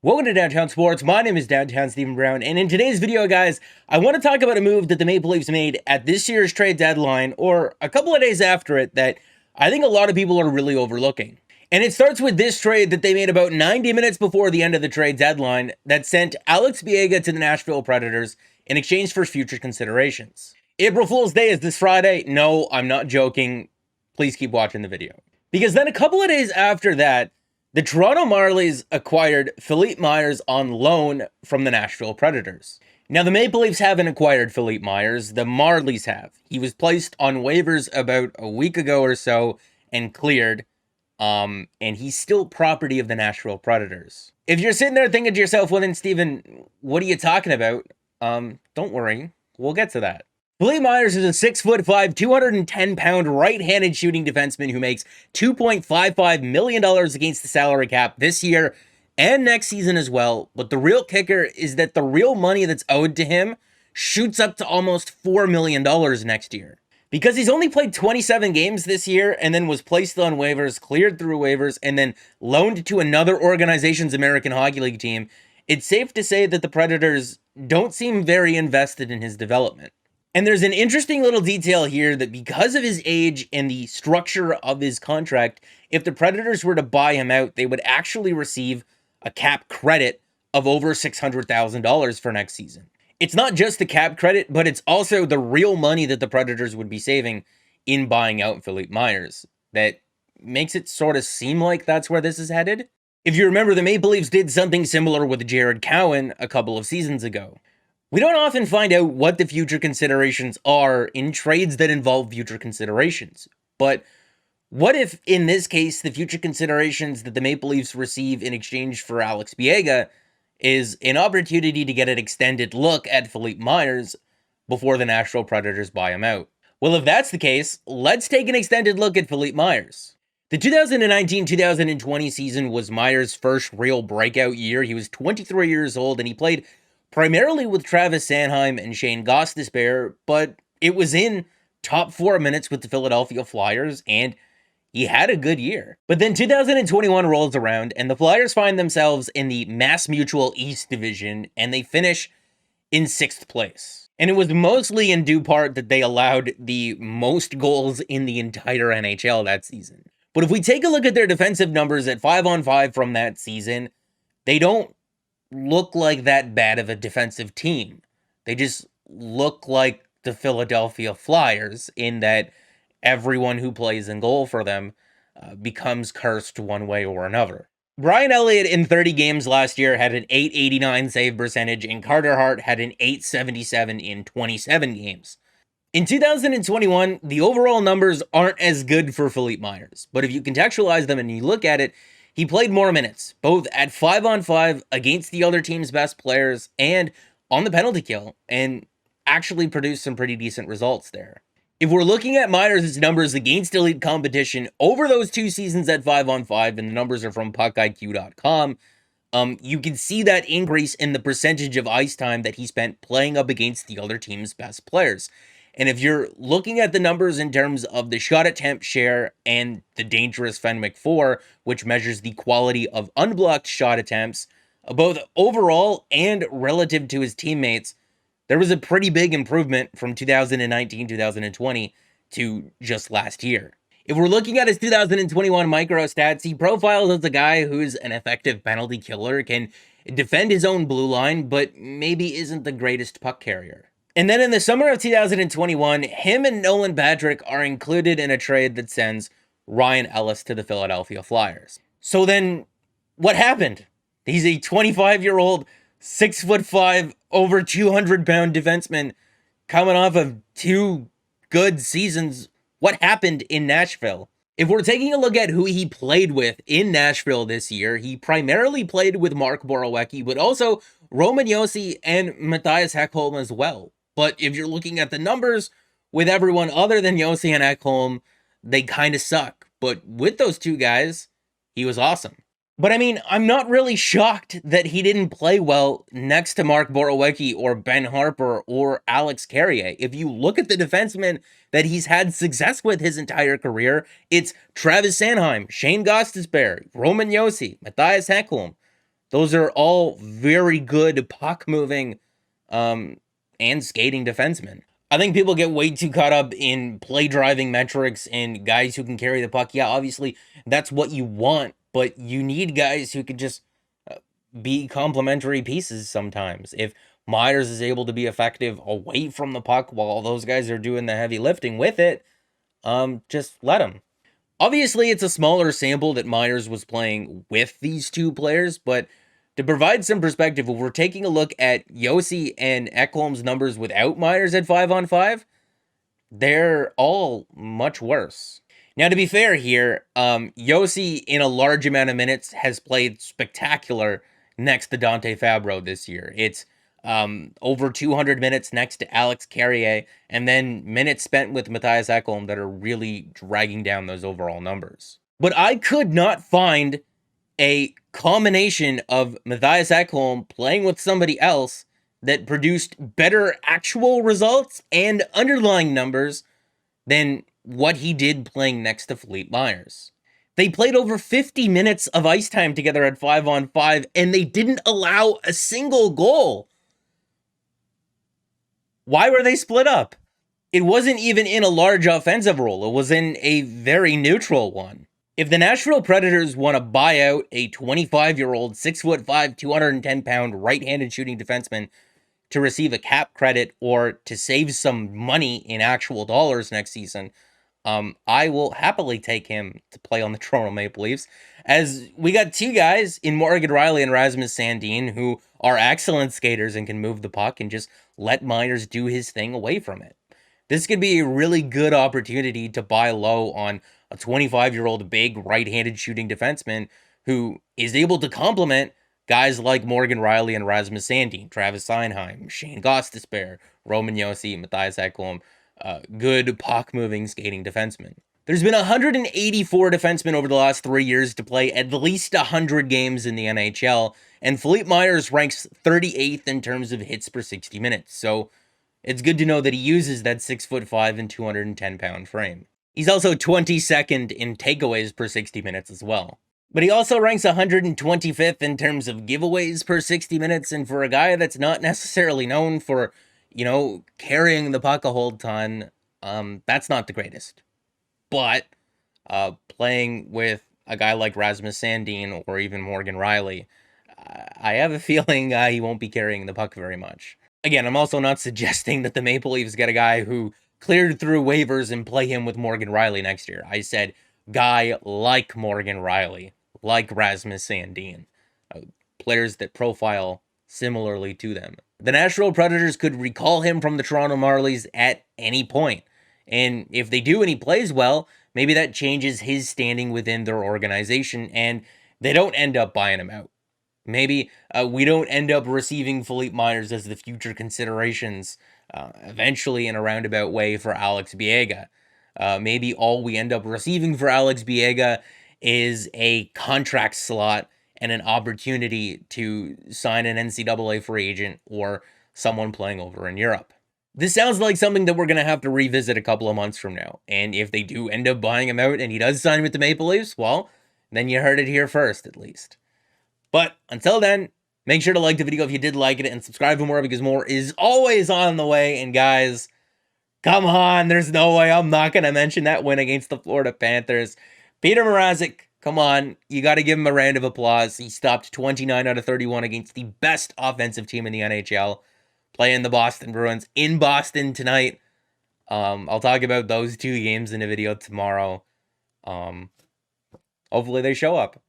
Welcome to Downtown Sports. My name is Downtown Stephen Brown, and in today's video, guys, I want to talk about a move that the Maple Leafs made at this year's trade deadline, or a couple of days after it, that I think a lot of people are really overlooking. And it starts with this trade that they made about 90 minutes before the end of the trade deadline that sent Alex Biega to the Nashville Predators in exchange for future considerations. April Fool's Day is this Friday. No, I'm not joking. Please keep watching the video. Because then a couple of days after that, the Toronto Marlies acquired Philippe Myers on loan from the Nashville Predators. Now, the Maple Leafs haven't acquired Philippe Myers. The Marlies have. He was placed on waivers about a week ago or so and cleared. And he's still property of the Nashville Predators. If you're sitting there thinking to yourself, well then, Steven, what are you talking about? Don't worry. We'll get to that. Philippe Myers is a 6'5", 210-pound right-handed shooting defenseman who makes $2.55 million against the salary cap this year and next season as well. But the real kicker is that the real money that's owed to him shoots up to almost $4 million next year. Because he's only played 27 games this year and then was placed on waivers, cleared through waivers, and then loaned to another organization's American Hockey League team, it's safe to say that the Predators don't seem very invested in his development. And there's an interesting little detail here that because of his age and the structure of his contract, if the Predators were to buy him out, they would actually receive a cap credit of over $600,000 for next season. It's not just the cap credit, but it's also the real money that the Predators would be saving in buying out Philippe Myers. That makes it sort of seem like that's where this is headed. If you remember, the Maple Leafs did something similar with Jared Cowan a couple of seasons ago. We don't often find out what the future considerations are in trades that involve future considerations. But what if, in this case, the future considerations that the Maple Leafs receive in exchange for Alex Biega is an opportunity to get an extended look at Philippe Myers before the Nashville Predators buy him out? Well, if that's the case, let's take an extended look at Philippe Myers. The 2019-2020 season was Myers' first real breakout year. He was 23 years old, and he played primarily with Travis Sanheim and Shane Gostisbehere, but it was in top 4 minutes with the Philadelphia Flyers, and he had a good year. But then 2021 rolls around, and the Flyers find themselves in the Mass Mutual East Division, and they finish in 6th place. And it was mostly in due part that they allowed the most goals in the entire NHL that season. But if we take a look at their defensive numbers at 5-on-5 from that season, they don't look like that bad of a defensive team. They just look like the Philadelphia Flyers in that everyone who plays in goal for them becomes cursed one way or another. Brian Elliott in 30 games last year had an .889 save percentage, and Carter Hart had an .877 in 27 games. In 2021, the overall numbers aren't as good for Philippe Myers, but if you contextualize them and you look at it, he played more minutes, both at 5-on-5 against the other team's best players and on the penalty kill, and actually produced some pretty decent results there. If we're looking at Myers' numbers against elite competition over those 2 seasons at 5-on-5, and the numbers are from puckiq.com, you can see that increase in the percentage of ice time that he spent playing up against the other team's best players. And if you're looking at the numbers in terms of the shot attempt share and the dangerous Fenwick 4, which measures the quality of unblocked shot attempts, both overall and relative to his teammates, there was a pretty big improvement from 2019-2020 to just last year. If we're looking at his 2021 micro stats, he profiles as a guy who's an effective penalty killer, can defend his own blue line, but maybe isn't the greatest puck carrier. And then in the summer of 2021, him and Nolan Patrick are included in a trade that sends Ryan Ellis to the Philadelphia Flyers. So then, what happened? He's a 25-year-old, 6'5", over 200-pound defenseman coming off of 2 good seasons. What happened in Nashville? If we're taking a look at who he played with in Nashville this year, he primarily played with Mark Borowiecki, but also Roman Josi and Matthias Ekholm as well. But if you're looking at the numbers, with everyone other than Josi and Ekholm, they kind of suck. But with those 2 guys, he was awesome. But I mean, I'm not really shocked that he didn't play well next to Mark Borowiecki or Ben Harper or Alex Carrier. If you look at the defensemen that he's had success with his entire career, it's Travis Sanheim, Shane Gostisbehere, Roman Josi, Matthias Ekholm. Those are all very good puck-moving and skating defensemen. I think people get way too caught up in play-driving metrics and guys who can carry the puck. Yeah, obviously, that's what you want, but you need guys who can just be complementary pieces sometimes. If Myers is able to be effective away from the puck while those guys are doing the heavy lifting with it, just let him. Obviously, it's a smaller sample that Myers was playing with these two players, but to provide some perspective, if we're taking a look at Josi and Ekholm's numbers without Myers at 5-on-5, they're all much worse. Now, to be fair here, Josi, in a large amount of minutes, has played spectacular next to Dante Fabro this year. It's over 200 minutes next to Alex Carrier, and then minutes spent with Mattias Ekholm that are really dragging down those overall numbers. But I could not find a combination of Mattias Ekholm playing with somebody else that produced better actual results and underlying numbers than what he did playing next to Philippe Myers. They played over 50 minutes of ice time together at 5-on-5, and they didn't allow a single goal. Why were they split up? It wasn't even in a large offensive role. It was in a very neutral one. If the Nashville Predators want to buy out a 25-year-old, 6'5", 210-pound right-handed shooting defenseman to receive a cap credit or to save some money in actual dollars next season, I will happily take him to play on the Toronto Maple Leafs, as we got two guys in Morgan Rielly and Rasmus Sandin who are excellent skaters and can move the puck and just let Myers do his thing away from it. This could be a really good opportunity to buy low on a 25-year-old big right-handed shooting defenseman who is able to complement guys like Morgan Rielly and Rasmus Sandin, Travis Seinheim, Shane Gostisbehere, Roman Josi, Mattias Ekholm, good puck-moving skating defensemen. There's been 184 defensemen over the last 3 years to play at least 100 games in the NHL, and Philippe Myers ranks 38th in terms of hits per 60 minutes, so it's good to know that he uses that 6'5" and 210-pound frame. He's also 22nd in takeaways per 60 minutes as well. But he also ranks 125th in terms of giveaways per 60 minutes, and for a guy that's not necessarily known for, carrying the puck a whole ton, that's not the greatest. But playing with a guy like Rasmus Sandin or even Morgan Rielly, I have a feeling he won't be carrying the puck very much. Again, I'm also not suggesting that the Maple Leafs get a guy who cleared through waivers and play him with Morgan Rielly next year. I said guy like Morgan Rielly, like Rasmus Sandin, players that profile similarly to them. The Nashville Predators could recall him from the Toronto Marlies at any point. And if they do and he plays well, maybe that changes his standing within their organization and they don't end up buying him out. Maybe we don't end up receiving Philippe Myers as the future considerations eventually in a roundabout way for Alex Biega. Maybe all we end up receiving for Alex Biega is a contract slot and an opportunity to sign an NCAA free agent or someone playing over in Europe. This sounds like something that we're going to have to revisit a couple of months from now. And if they do end up buying him out and he does sign with the Maple Leafs, well, then you heard it here first, at least. But until then, make sure to like the video if you did like it and subscribe for more because more is always on the way. And guys, come on, there's no way I'm not going to mention that win against the Florida Panthers. Peter Mrazek, come on, you got to give him a round of applause. He stopped 29 out of 31 against the best offensive team in the NHL, playing the Boston Bruins in Boston tonight. I'll talk about those two games in a video tomorrow. Hopefully they show up.